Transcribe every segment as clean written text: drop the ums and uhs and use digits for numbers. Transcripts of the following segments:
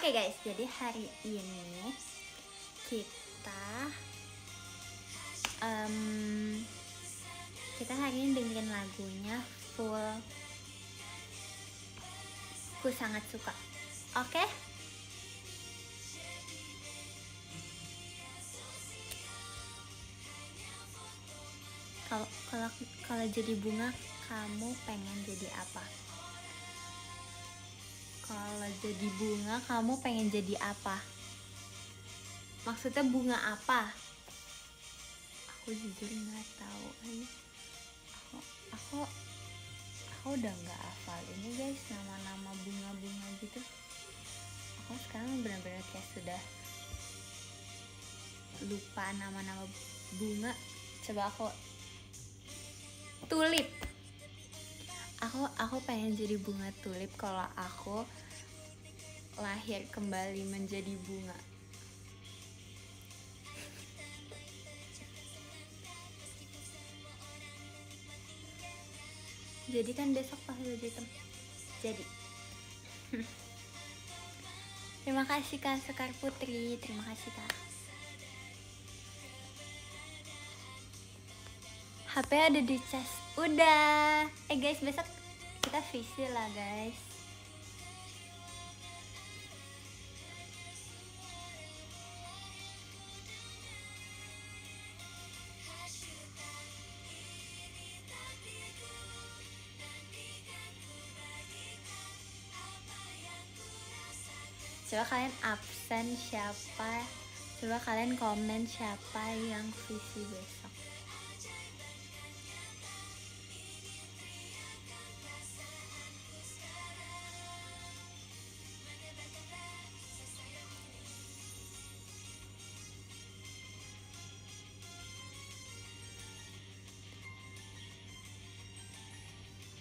Oke guys, jadi hari ini kita hari ini dengerin lagunya full. Ku sangat suka. Oke? Kalau jadi bunga, kamu pengen jadi apa? Kalau jadi bunga, kamu pengen jadi apa? Maksudnya bunga apa? Aku jujur nggak tahu. Aku udah nggak hafal ini guys, nama-nama bunga-bunga gitu. Aku sekarang benar-benar kayak sudah lupa nama-nama bunga. Coba aku tulip. Aku pengen jadi bunga tulip kalau aku lahir kembali menjadi bunga. Jadi kan besok pas baju hitam. Jadi terima kasih Kak Sekar Putri. Terima kasih Kak. HP ada di cas. Udah. Guys, besok kita visi lah guys. Coba kalian absen siapa? Coba kalian komen siapa yang visi besok.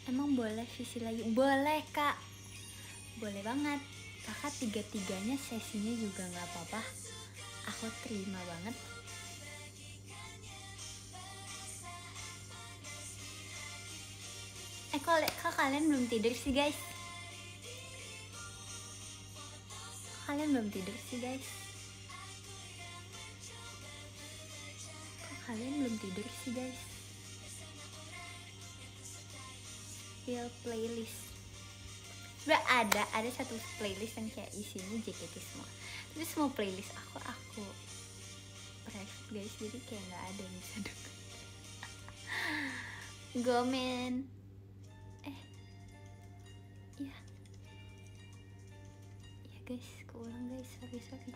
Emang boleh visi lagi? Boleh Kak. Boleh banget. Kakak tiga-tiganya sesinya juga gak apa-apa. Aku terima banget. Kok kalian belum tidur sih guys? Kalian belum tidur sih guys? Kok kalian belum tidur sih guys? Feel playlist. Sebenernya ada satu playlist yang kayak isinya JKT semua. Tapi semua playlist aku private guys, jadi kayak nggak ada yang bisa denger. Gomen. Iya guys, keulang guys, sorry.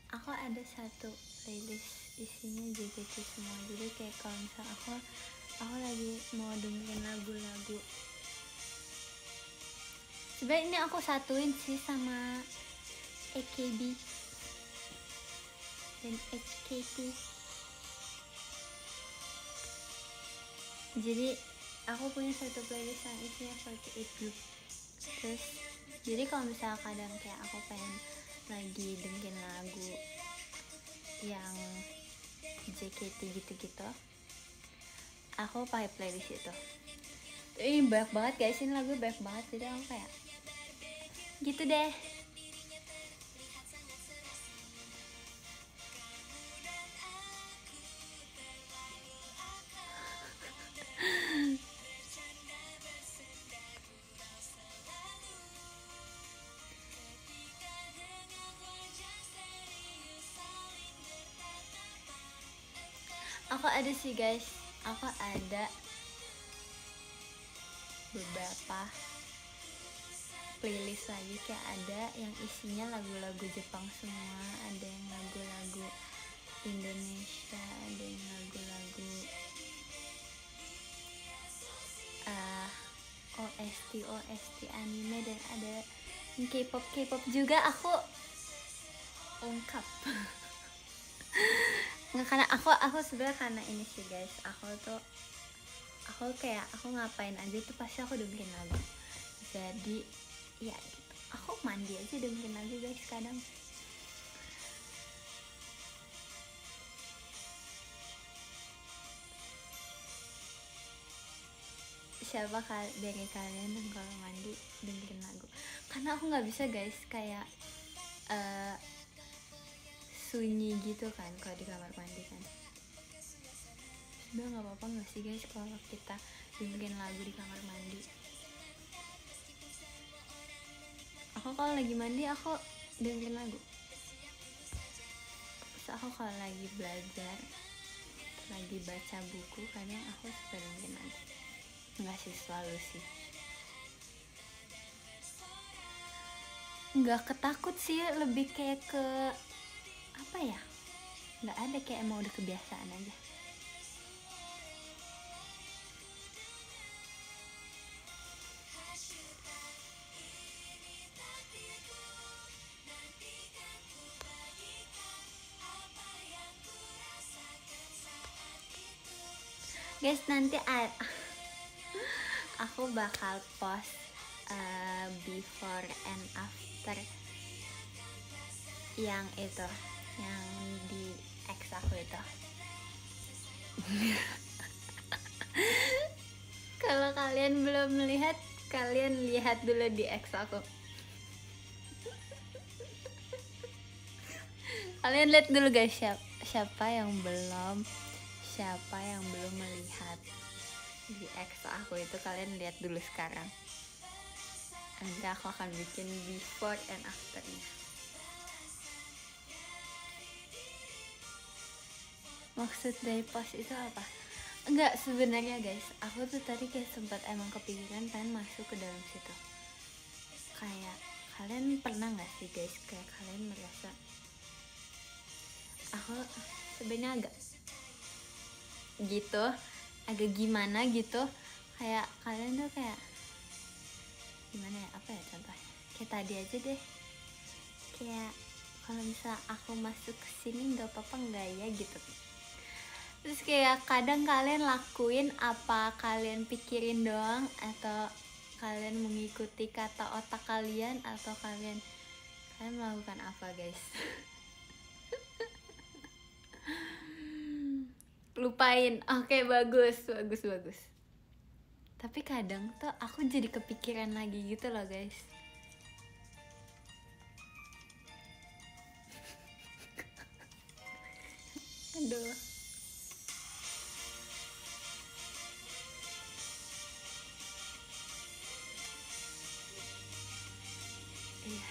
Aku ada satu playlist isinya JKT semua, jadi kayak kalau misal aku lagi mau dengerin lagu-lagu, sebenarnya ini aku satuin sih sama AKB dan HKT. Jadi aku punya satu playlist yang isinya 48 group. Terus jadi kalau misal kadang kayak aku pengen lagi dengerin lagu yang JKT gitu-gitu, aku pakai playlist itu. Ini banyak banget guys, ini lagu banyak banget, jadi aku kayak gitu deh. Aku ada sih guys, aku ada beberapa playlist lagi, kayak ada yang isinya lagu-lagu Jepang semua, ada yang lagu-lagu Indonesia, ada yang lagu-lagu OST anime, dan ada yang K-pop juga aku ungkap. Nggak, karena aku sebenarnya karena ini sih guys, aku kayak aku ngapain aja tuh pasti aku dengerin lagu. Jadi ya gitu, aku mandi aja dengerin lagu guys kadang. siapa dari kalian yang kalau mandi dengerin lagu? Karena aku nggak bisa guys, kayak sunyi gitu kan kalau di kamar mandi kan. Sebenarnya nggak apa-apa nggak sih guys kalau kita dengerin lagu di kamar mandi? Aku kalau lagi mandi aku dengerin lagu. Terus aku kalau lagi belajar, lagi baca buku, kadang aku suka dengerin lagu. Nggak sih selalu sih. Nggak ketakut sih, lebih kayak ke apa ya? Nggak ada, kayak emang udah kebiasaan aja. Guys, nanti aku bakal post before and after yang itu, yang di X aku itu. Kalau kalian belum melihat, kalian lihat dulu di X aku. Kalian lihat dulu guys, siapa yang belum melihat di X aku itu, kalian lihat dulu sekarang. Nanti aku akan bikin before and afternya. Maksud dari post itu apa? Enggak, sebenarnya guys, aku tuh tadi kayak sempat emang kepikiran pengen masuk ke dalam situ. Kayak kalian pernah nggak sih guys, kayak kalian merasa aku sebenarnya agak gitu, agak gimana gitu, kayak kalian tuh kayak gimana ya, apa ya contohnya, kayak tadi aja deh, kayak kalau misal aku masuk ke sini nggak apa-apa nggak ya gitu. Terus kayak kadang kalian lakuin apa kalian pikirin doang, atau kalian mengikuti kata otak kalian, atau kalian melakukan apa guys? Lupain. Oke, bagus. Tapi kadang tuh aku jadi kepikiran lagi gitu loh guys. Aduh. Iya.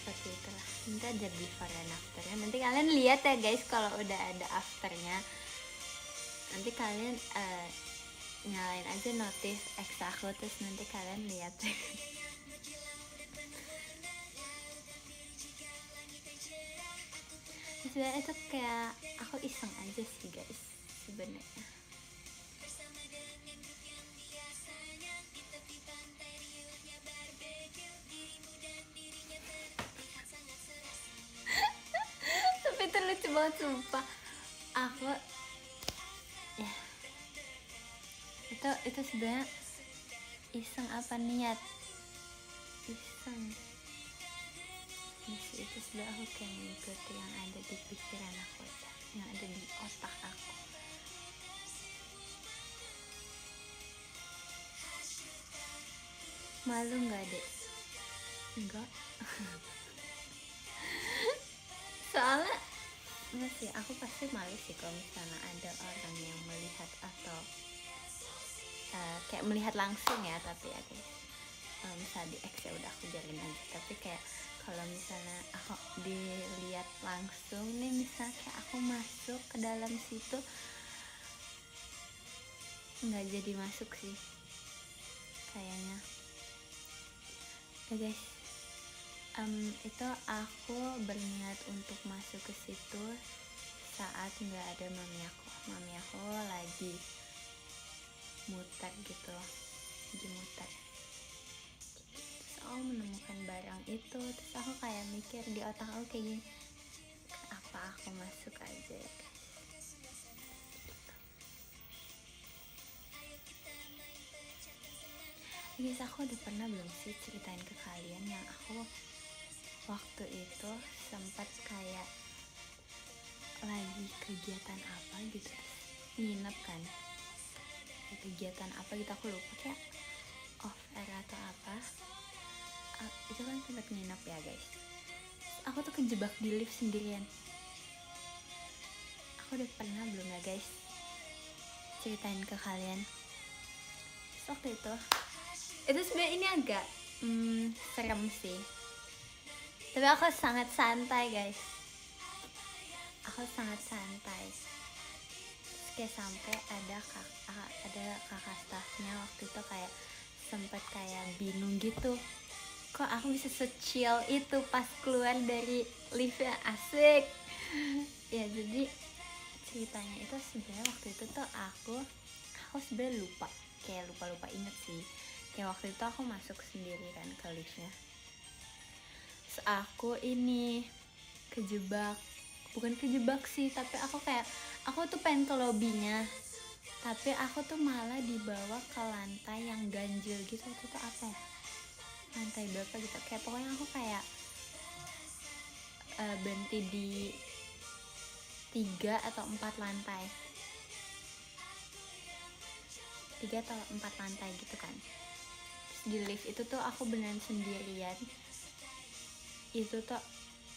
Seperti itulah. Nanti ada before and afternya. Nanti kalian lihat ya guys, kalau udah ada afternya. Nanti kalian nyalain aja notif X aku, terus nanti kalian lihat. Sebenarnya itu kayak aku iseng aja sih guys sebenarnya. Tapi itu lucu banget sumpah. Aku ya itu sebenarnya iseng apa niat iseng yes, itu sebenarnya aku kayak mengikuti yang ada di pikiran aku aja, yang ada di otak aku. Malu nggak dek? Enggak. Soalnya nggak sih, aku pasti malu sih kalau misalnya ada orang yang melihat atau kayak melihat langsung ya. Tapi ya guys, kalau misalnya di X ya udah aku jalin aja. Tapi kayak kalau misalnya aku dilihat langsung nih, misalnya kayak aku masuk ke dalam situ, nggak jadi masuk sih kayaknya. Ya guys, itu aku berniat untuk masuk ke situ saat nggak ada mami aku lagi muter gitu, lagi muter. Terus aku menemukan barang itu, terus aku kayak mikir di otak aku kayak gini, apa aku masuk aja ya guys. Guys, aku udah pernah belum sih ceritain ke kalian yang aku waktu itu sempat kayak lagi kegiatan apa gitu, nginep kan, kegiatan apa gitu, aku lupa, kayak off air atau apa. Itu kan sempat nginep ya guys. Aku tuh kejebak di lift sendirian. Aku udah pernah belum ya guys ceritain ke kalian. Terus waktu itu sebenarnya ini agak serem sih, tapi aku sangat santai guys. Aku sangat santai. Terus kayak sampai ada kakak staffnya waktu itu kayak sempet kayak bingung gitu, kok aku bisa se-chill itu pas keluar dari liftnya, asik. Ya jadi ceritanya itu sebenarnya waktu itu tuh aku sebenarnya lupa inget sih. Kayak waktu itu aku masuk sendiri kan ke liftnya. Terus aku ini bukan kejebak sih, tapi aku tuh pengen ke lobbynya, tapi aku tuh malah dibawa ke lantai yang ganjil gitu. Waktu itu apa ya, lantai berapa gitu, kayak pokoknya aku kayak berhenti di 3 atau 4 lantai gitu kan. Terus di lift itu tuh aku beneran sendirian. Itu tuh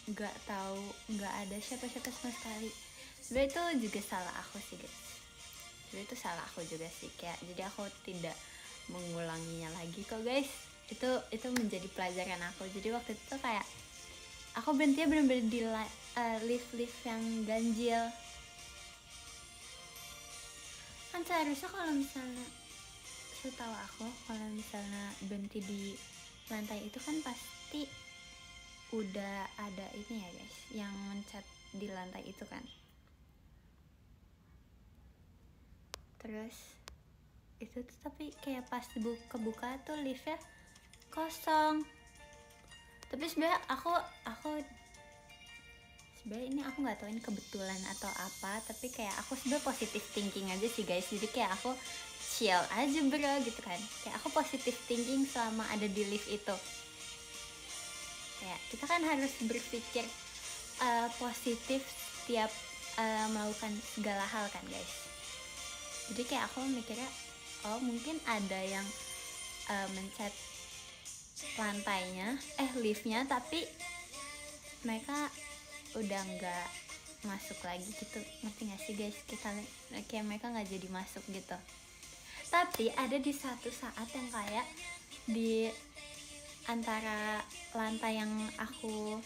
nggak ada siapa-siapa sama sekali. Sebenarnya itu juga salah aku sih guys. Kayak jadi aku tidak mengulanginya lagi kok guys. Itu menjadi pelajaran aku. Jadi waktu itu tuh kayak aku berhentinya bener-bener di lift yang ganjil. Kan seharusnya kalau misalnya setahu aku kalau misalnya berhenti di lantai itu kan pasti udah ada ini ya guys, yang mencat di lantai itu kan. Terus itu tuh tapi kayak pas kebuka tuh liftnya kosong. Tapi sebenarnya aku sebenarnya ini aku nggak tahu ini kebetulan atau apa, tapi kayak aku sebenarnya positive thinking aja sih guys. Jadi kayak aku chill aja bro gitu kan. Kayak aku positive thinking selama ada di lift itu. Kayak kita kan harus berpikir positif setiap melakukan segala hal kan guys. Jadi kayak aku mikirnya mungkin ada yang mencet lantainya liftnya, tapi mereka udah nggak masuk lagi gitu, ngerti nggak sih guys? Kayak mereka nggak jadi masuk gitu. Tapi ada di satu saat yang kayak di antara lantai yang aku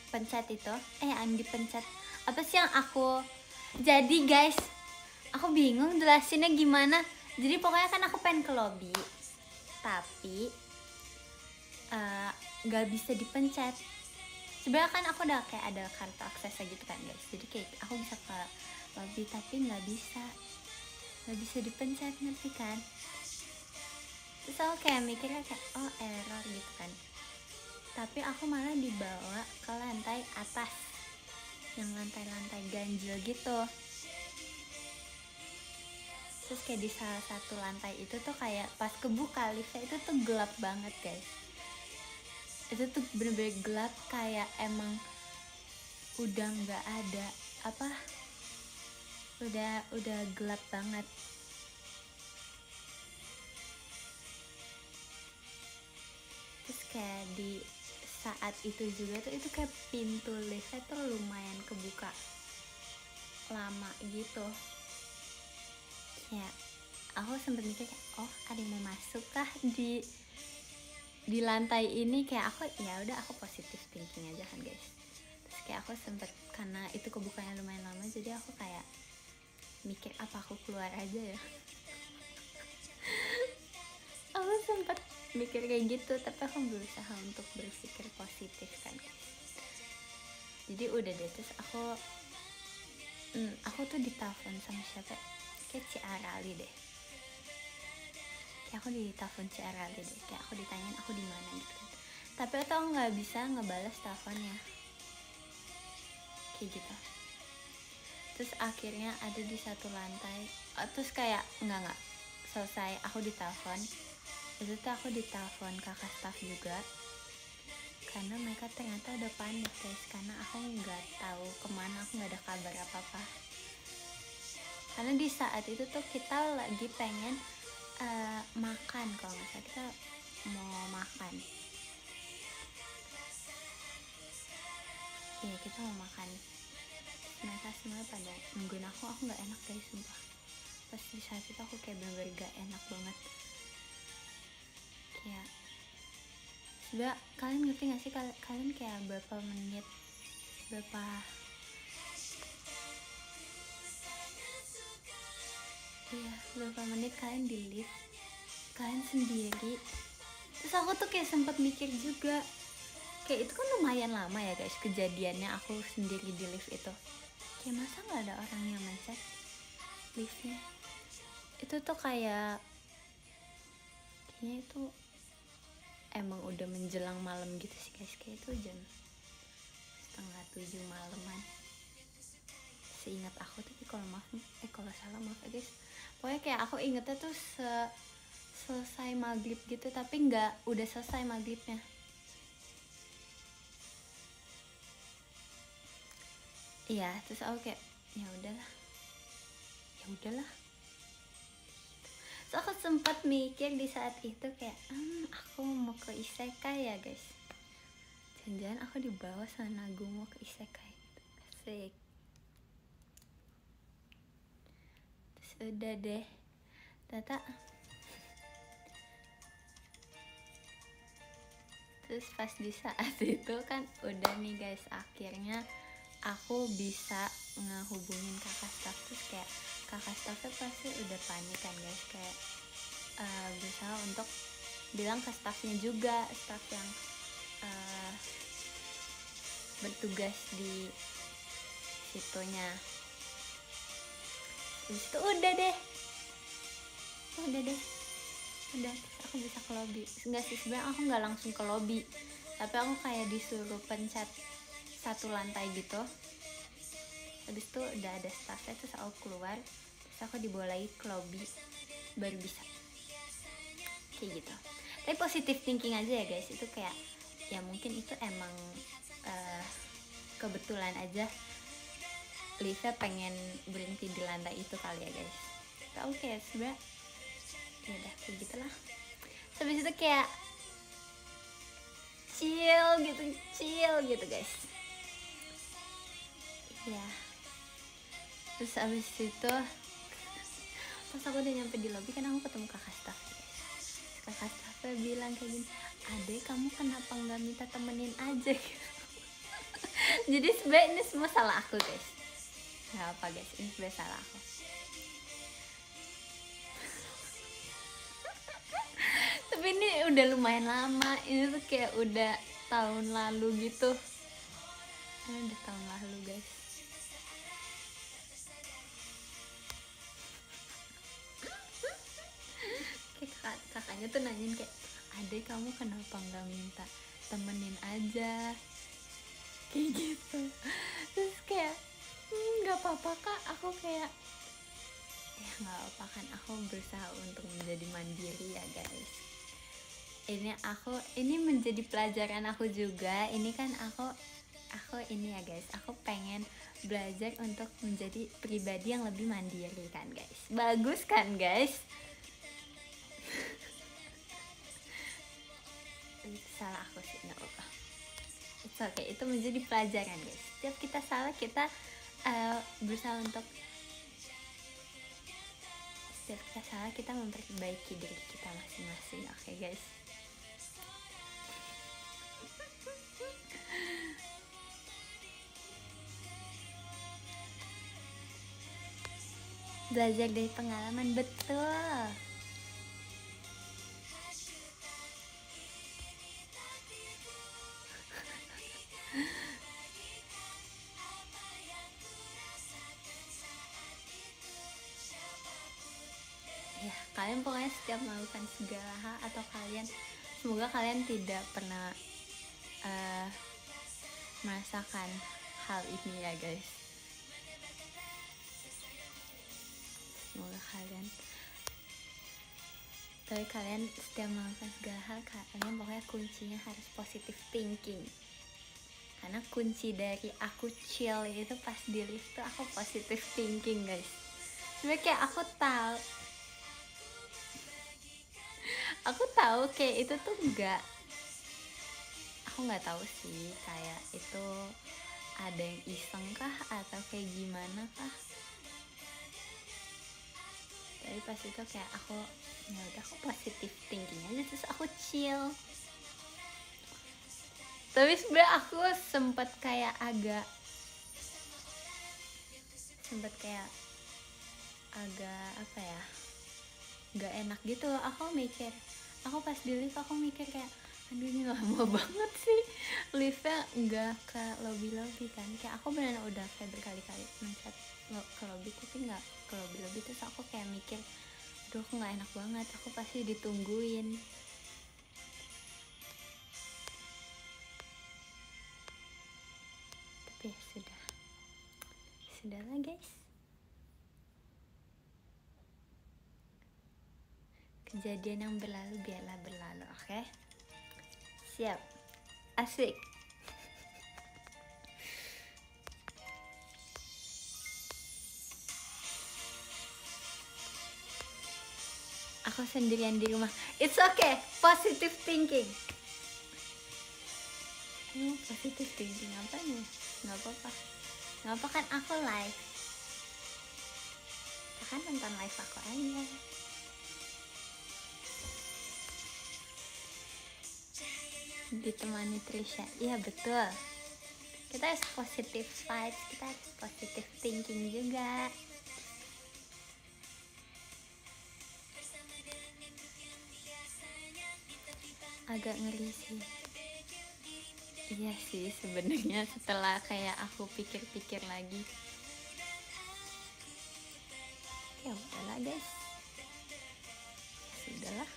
pencet itu yang dipencet apa sih yang aku, jadi guys aku bingung jelasinnya gimana. Jadi pokoknya kan aku pengen ke lobby tapi nggak bisa dipencet. Sebenarnya kan aku udah kayak ada kartu aksesnya gitu kan guys, jadi kayak aku bisa ke lobby tapi nggak bisa dipencet, ngerti kan? Terus aku kayak mikirnya kayak error gitu kan, tapi aku malah dibawa ke lantai atas yang lantai ganjil gitu. Terus kayak di salah satu lantai itu tuh kayak pas kebuka liftnya itu tuh gelap banget guys. Itu tuh bener-bener gelap, kayak emang udah nggak ada udah gelap banget. Terus kayak di saat itu juga tuh itu kayak pintu liftnya tuh lumayan kebuka lama gitu. Ya aku sempet mikir kayak ada yang mau masuk kah di lantai ini. Kayak aku ya udah aku positive thinking aja kan guys. Terus kayak aku sempet, karena itu kebukanya lumayan lama, jadi aku kayak mikir apa aku keluar aja ya. Aku sempet mikir kayak gitu, tapi aku berusaha untuk berpikir positif kan guys. Jadi udah deh, terus aku tuh ditelepon sama siapa, kayak Ci Arali deh. Kayak aku ditelepon Ci Arali deh, kayak aku ditanyain aku di mana gitu kan. Tapi aku nggak bisa ngebalas teleponnya kayak gitu. Terus akhirnya ada di satu lantai, terus kayak nggak selesai aku ditelepon. Itu tuh aku ditelepon kakak staff juga, karena mereka ternyata udah panik guys, karena aku nggak tahu kemana, aku nggak ada kabar apa-apa. karena di saat itu tuh kita lagi pengen makan, kalau nggak salah kita mau makan. Iya, kita mau makan. Mereka semuanya pada nungguin aku nggak enak guys, sumpah. Pas di saat itu aku kayak bener-bener gak enak banget. Kayak sebenernya kalian ngerti gak sih, kalian kayak berapa menit, berapa menit kalian di lift, kalian sendiri. Terus aku tuh kayak sempet mikir juga, kayak itu kan lumayan lama ya guys kejadiannya aku sendiri di lift itu. Kayak masa gak ada orang yang mencet liftnya? Itu tuh kayaknya itu emang udah menjelang malam gitu sih guys. Kayak itu jam 6:30 malaman seingat aku. Tapi kalau salah maaf ya guys. Pokoknya kayak aku ingetnya tuh selesai maghrib gitu, tapi nggak udah selesai maghribnya. Iya, terus aku kayak ya udahlah. So aku sempat mikir di saat itu kayak aku mau ke isekai ya guys. Jangan-jangan aku dibawa sama Nagu mau ke isekai gitu. Asik. Terus udah deh, Tata. Terus pas di saat itu kan udah nih guys, akhirnya aku bisa ngehubungin kakak staff. Terus kayak kakak staffnya pasti udah panik kan guys, kayak berusaha untuk bilang ke staffnya juga, staff yang bertugas di situnya. Terus itu udah deh, aku bisa ke lobby. Enggak sih, sebenarnya aku nggak langsung ke lobby, tapi aku kayak disuruh pencet satu lantai gitu. Habis itu udah ada staffnya, terus aku keluar, terus aku dibolehin ke lobby baru bisa kayak gitu. Tapi positive thinking aja ya guys, itu kayak ya mungkin itu emang kebetulan aja liftnya pengen berhenti di lantai itu kali ya guys. Tapi oke, sebenernya ya udah kayak gitulah. Habis itu kayak chill gitu guys. Iya. Terus abis itu pas aku udah nyampe di lobby kan aku ketemu kakak staff guys. Kakak staffnya bilang kayak gini, "Adek, kamu kenapa nggak minta temenin aja?" gitu. Jadi sebenarnya ini semua salah aku guys. Nggak apa guys, ini sebenarnya salah aku. Tapi ini udah lumayan lama, ini tuh kayak udah tahun lalu gitu. Ini udah tahun lalu guys. Kayak kakaknya tuh nanyain kayak, "Adek, kamu kenapa nggak minta temenin aja?" Kayak gitu. Terus kayak nggak apa-apa kak, aku kayak ya nggak apa kan, aku berusaha untuk menjadi mandiri ya guys. Ini menjadi pelajaran aku juga. Ini kan aku ini ya guys, aku pengen belajar untuk menjadi pribadi yang lebih mandiri kan guys. Bagus kan guys? Itu salah aku sih, nggak apa-apa. It's okay, itu menjadi pelajaran guys. Setiap kita salah, kita berusaha untuk setiap kita salah, kita memperbaiki diri kita masing-masing. Oke guys. Belajar dari pengalaman, betul. Ya, kalian pokoknya setiap melakukan segala hal, atau semoga kalian tidak pernah merasakan hal ini ya guys. Semoga kalian setiap melakukan segala hal, kalian pokoknya kuncinya harus positive thinking. Karena kunci dari aku chill itu pas di lift tuh aku positive thinking guys. sebenarnya kayak aku tahu kayak itu tuh aku nggak tahu sih kayak itu ada yang iseng kah atau kayak gimana kah, tapi pas itu kayak aku ya udah, aku positive thinking aja, terus aku chill. Tapi sebenarnya aku sempet kayak agak apa ya, nggak enak gitu loh. Aku pas di lift aku mikir kayak aduh ini lama banget sih liftnya nggak ke lobby kan, kayak aku benar udah kayak berkali-kali mencet ke lobby tapi nggak ke lobby, terus aku kayak mikir aduh aku nggak enak banget, aku pasti ditungguin. Tapi ya sudahlah guys, kejadian yang berlalu biarlah berlalu. Oke? Siap, asik. Aku sendirian di rumah, it's okay, positive thinking. Positive thinking apa nih? Nggak apa kan aku live, kan nonton live aku aja. Ditemani Trisha, iya betul, kita harus positive vibes, kita harus positive thinking juga. Agak ngeri sih, iya sih sebenarnya setelah kayak aku pikir-pikir lagi, ya udahlah guys, sudahlah.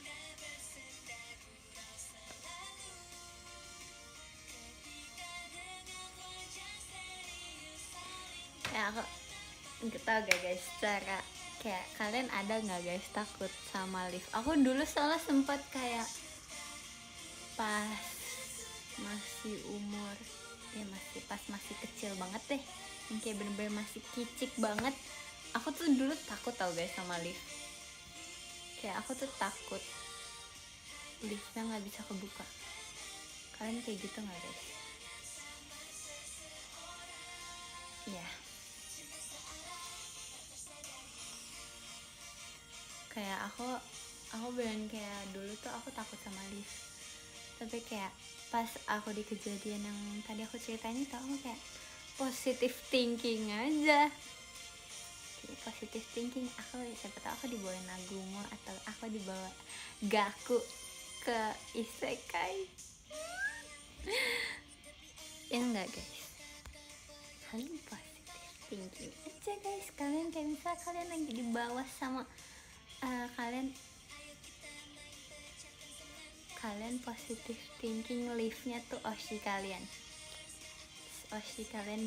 Ya aku nggak tahu gak guys, cara kayak kalian ada nggak guys takut sama lift? Aku dulu soalnya sempet kayak pas masih umur ya masih kecil banget deh, yang kayak bener-bener masih kicik banget, aku tuh dulu takut tau guys sama lift. Kayak aku tuh takut liftnya nggak bisa kebuka. Kalian kayak gitu nggak guys? Ya kayak aku beneran kayak dulu tuh aku takut sama lift, tapi kayak pas aku di kejadian yang tadi aku ceritain itu, aku kayak positive thinking aja. Jadi positive thinking, aku siapa tahu aku dibawa Nagumo atau aku dibawa Gaku ke isekai. Ya enggak guys, kalian positive thinking aja guys. Kalian kayak misalnya kalian lagi di bawah sama kalian positive thinking, liftnya tuh Oshi kalian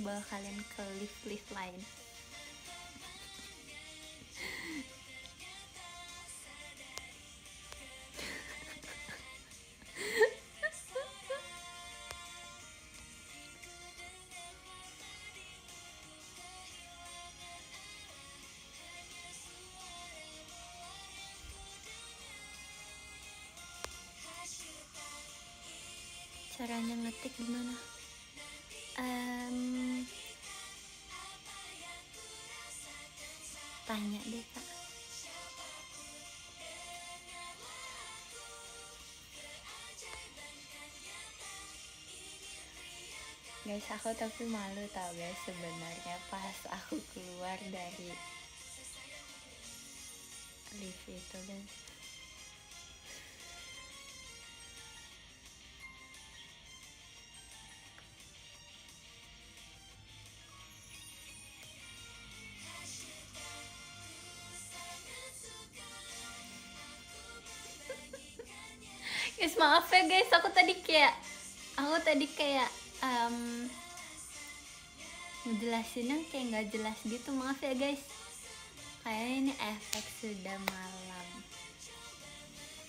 bawa kalian ke lift lain. Caranya ngetik gimana? Tanya deh kak. Guys, aku tapi malu tau guys sebenarnya pas aku keluar dari lift itu guys. Guys maaf ya guys, aku tadi kayak ngejelasinnya kayak nggak jelas gitu, maaf ya guys. Kayaknya ini efek sudah malam.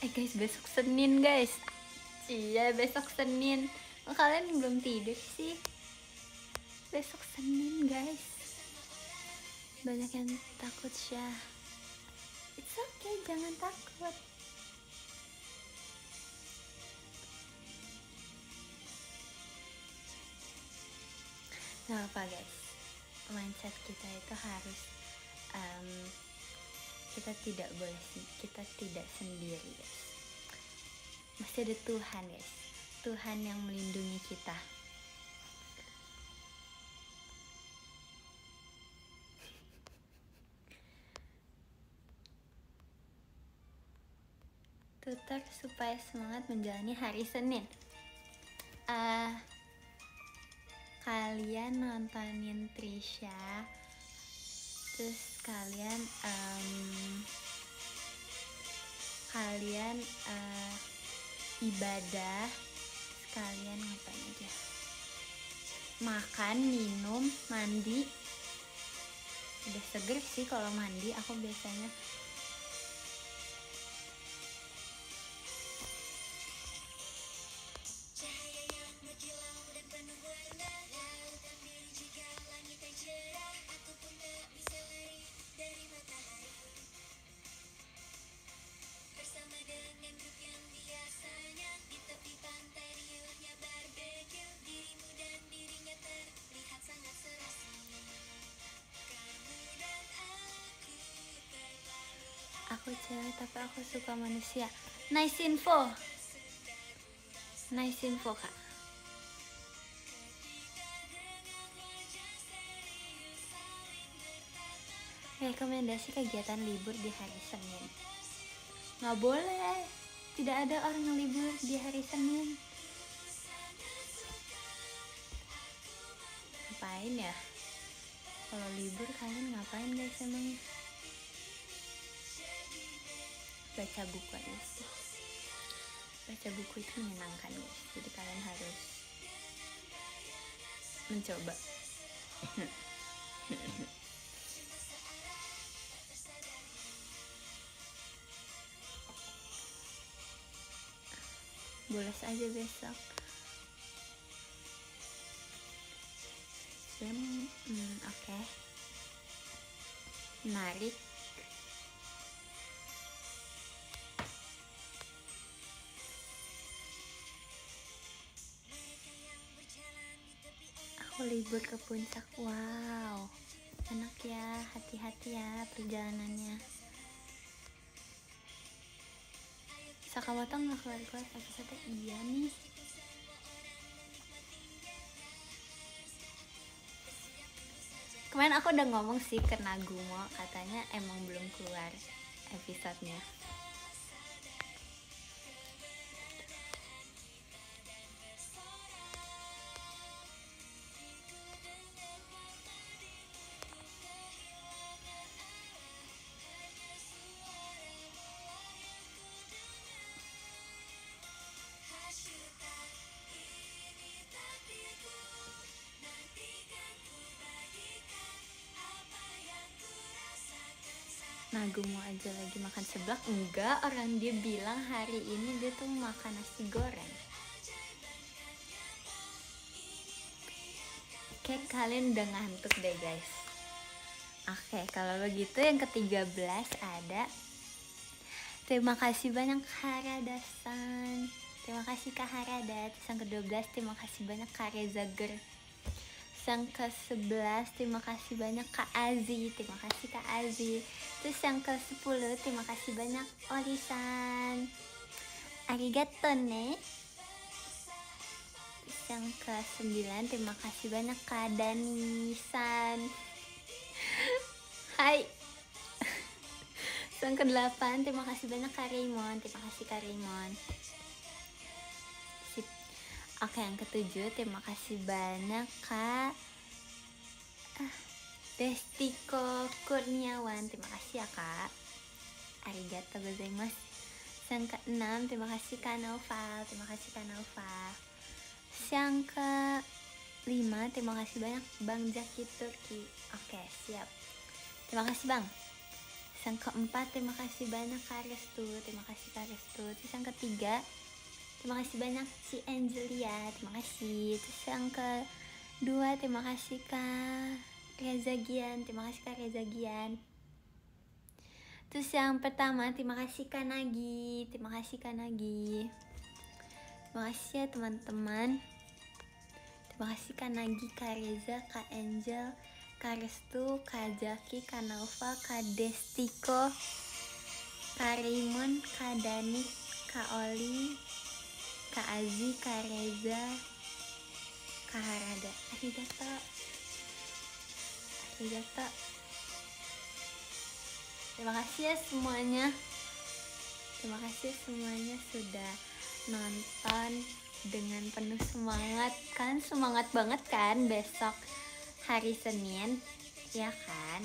Guys, besok Senin guys. Iya besok Senin. Kalian belum tidur sih? Besok Senin guys, Banyak yang takut, Syah. It's okay, jangan takut. Gak apa guys, mindset kita itu harus kita tidak sendiri guys. Masih ada Tuhan guys, Tuhan yang melindungi kita. Tutor supaya semangat menjalani hari Senin. Kalian nontonin Trisha, terus kalian ibadah, sekalian ngapain aja? Makan, minum, mandi. Udah seger sih kalau mandi, aku biasanya. Aku cewek tapi aku suka manusia. Nice info kak. Rekomendasi kegiatan libur di hari Senin. Nggak boleh, tidak ada orang yang libur di hari Senin. Ngapain ya? Kalau libur kalian ngapain guys emangnya? Baca buku aja sih. Baca buku itu menyenangkan guys, jadi kalian harus mencoba. Bolos aja besok. Oke. Menarik. Aku libur ke puncak. Wow, enak ya, hati-hati ya perjalanannya. Sakamoto nggak keluar-keluar episode. Iya nih. Kemarin aku udah ngomong sih ke Nagumo, katanya emang belum keluar episodenya. Nagumo aja lagi makan seblak. Enggak, orang dia bilang hari ini dia tuh makan nasi goreng. Kayak kalian udah ngantuk deh guys. Oke, kalau begitu yang ke-13 ada. Terima kasih banyak Harada-san. Terima kasih Kak Harada. Terus yang ke-12 terima kasih banyak Kak Rezager. Yang ke-11 terima kasih banyak Kak Azi. Terima kasih Kak Azi. Terus yang ke-10 terima kasih banyak Olisan. Arigato ne. Terus yang ke-9 terima kasih banyak Kak Dani-san. Hai. Yang ke-8 terima kasih banyak Kak Raymond. Terima kasih Kak Raymond. Sip. Oke, yang ke-7 terima kasih banyak Kak Destiko Kurniawan. Terima kasih ya Kak. Arigato gozaimasu. Yang ke-6 terima kasih Kak Naufal. Terima kasih Kak Naufal. Yang ke-5 terima kasih banyak Bang Zaki Turki. Oke, siap. Terima kasih Bang. Yang ke-4 terima kasih banyak Kak Restu. Terima kasih Kak Restu. Terus yang ke-3 terima kasih banyak si Angelia. Terima kasih. Terus yang ke-2 terima kasih Kak Reza Gian, terima kasih Kak Reza Gian. Terus yang pertama, terima kasih Kak Nagi, terima kasih Kak Nagi. Terima kasih ya teman-teman. Terima kasih Kak Nagi, Kak Reza, Kak Angel, Kak Restu, Kak Jaki, Kak Nova, Kak Destiko, Kak Raymond, Kak Danik, Kak Oli, Kak Azi, Kak Reza, Kak Harada. Arigato. Arigato. Terima kasih ya semuanya. Terima kasih semuanya sudah nonton dengan penuh semangat. Kan semangat banget kan besok hari Senin, ya kan?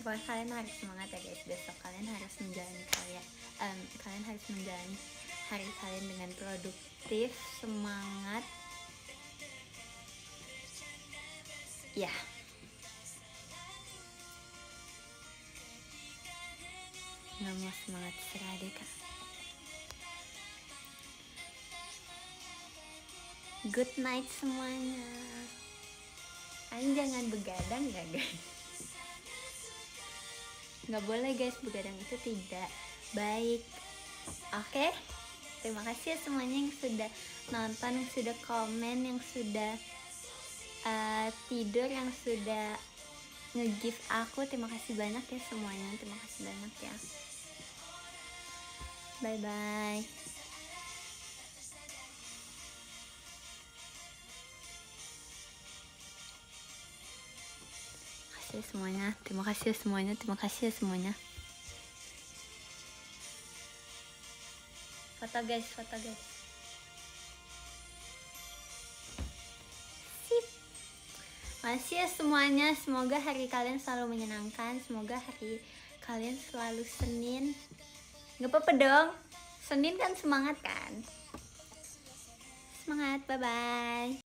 Pokoknya kalian harus semangat ya guys. Besok kalian harus menjalani kalian harus menjalani hari kalian dengan produktif, semangat. Ya. Nggak mau semangat istirahat deh Kak. Good night semuanya. Kalian jangan begadang ya guys. Nggak boleh guys, begadang itu tidak baik. Oke? Terima kasih ya semuanya yang sudah nonton, yang sudah komen, yang sudah tidur, yang sudah nge-give aku. Terima kasih banyak ya semuanya. Terima kasih banyak ya. Bye bye. Terima kasih ya semuanya. Terima kasih ya semuanya. Terima kasih ya semuanya. Foto guys, foto guys. Sip. Makasih ya semuanya. Semoga hari kalian selalu menyenangkan. Semoga hari kalian selalu Senin. Gak apa-apa dong. Senin kan semangat kan. Semangat, bye-bye.